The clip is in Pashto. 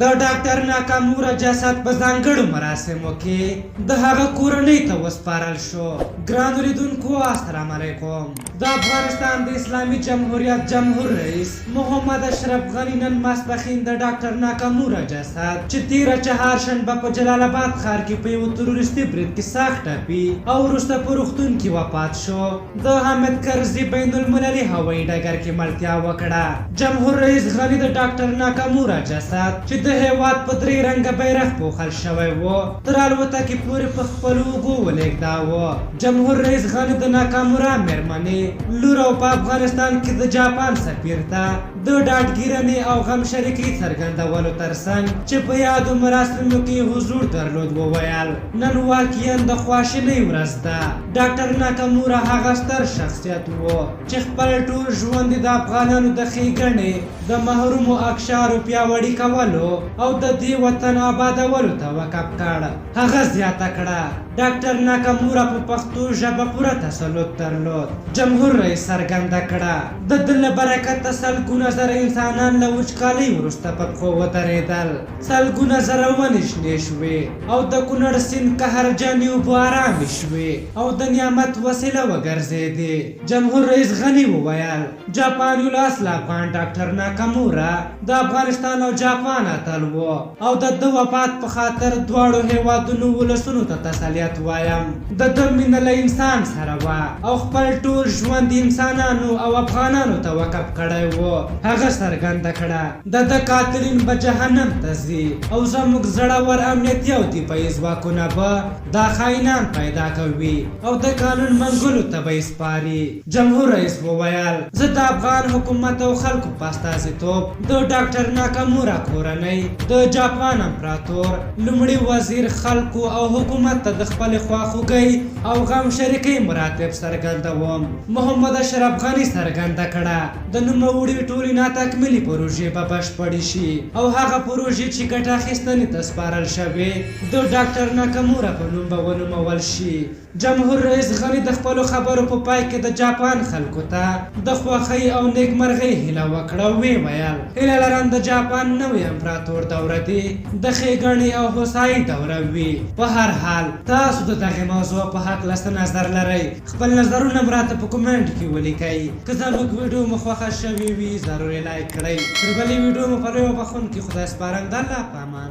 د ډاکټر ناکامورا جسد په ځانګړو مراسمو کې د هغه کورنۍ ته وسپارل شو. ګرانو لیدونکو السلام علیکم. د افغانستان د اسلامي جمهوریت جمهور رئیس محمد اشرف غني نن ماسپښین د ډاکټر ناکامورا جسد چې تیره چهارشنبه په جلال آباد ښار کې په یو تروریستي برید کې سخت ټپي او وروسته په روغتون کې وفات شو، د حامد کرزي بین المللي هوایي ډګر کې مړتیا وکړه. جمهور رئیس غني د ډاکټر ناکامورا جسد چې د هیواد په درې رنګه بیرغ پوښل شوی و تر الوتکې پورې په خپلو اوږو ولېږداوه. جمهور رئیس غني د ناکامورا مېرمنې لور او په افغانستان کې د جاپان سفیر ته د ډاډګیرنې او غم شریکۍ څرګندولو ترڅنګ چې په یادو مراسمو کې حضور درلود وویل نن واقعا د خواشینۍ ورځ ده. ډاکټر ناکامورا هغه ستر شخصیت و چې خپل ټول ژوند د افغانانو د ښېګڼې د محرومو اقشارو پیاوړي کولو او د دې وطن آبادولو ته وقف کړ. هغه زیاته کړه ډاکټر ناکامورا په پښتو ژبه پوره تسلط درلود. جمهور رئیس څرګنده کړه د ده له برکته سلګونه زره انسانان له وچکالۍ وروسته په پښو ودرېدل، سلګونه زره ونې شنې شوې او د کونړ سیند قهرجنې اوبه ارامې شوې او د نعمت وسیله وګرځېدې. جمهور رئیس غني وویل جاپان یو لاس افغان ډاکټر ناکامورا د افغانستان او جاپان اتل و او د ده وفات په خاطر دواړو هیوادونو ولسونو ته تسلیت وایم. د ده مینه له انسان سره وه او خپل ټول ژوند انسانانو او افغانانو ته وقف کړی و. هغه څرګنده کړه د ده قاتلین به جهنم ته ځي او زموږ زړور امنیتي او دفاعي ځواکونه به دا خاینان پیدا کوي او د قانون منګولو ته به یې سپاري. جمهور رئیس وویل زه د افغان حکومت او خلکو په استازیتوب د ډاکټر ناکامورا کورنۍ، د جاپان امپراتور، لومړي وزیر، خلکو او حکومت ته د خپلې خواخوږۍ او غم شریکۍ مراتب څرګندوم. محمد اشرف غني څرګنده کړه د نوموړي ټولې ناتکمیلې پروژې به بشپړې شي او هغه پروژې چې ګټه اخیستنې ته سپارل شوې د ډاکټر ناکامورا په نوم به ونومول شي. جمهور رئیس غني د خپلو خبرو په پای کې د جاپان خلکو ته د خوښۍ او نیکمرغۍ هیله وکړه. ویې ویل هیله لرم د جاپان نوی امپراتور دوره دې د ښېګڼې او هوسایۍ دوره وي. په هر حال تاسو د دغې موضوع په هکله څه نظر لرئ؟ خپل نظرونه مو راته په کومنټ کې ولیکئ. که زموږ ویډیو مو خوښه شوې وي ضرور یې لایک کړئ. تر بلې ویډیو مو په لوی او بخښونکي خدای سپارم. د الله په امان.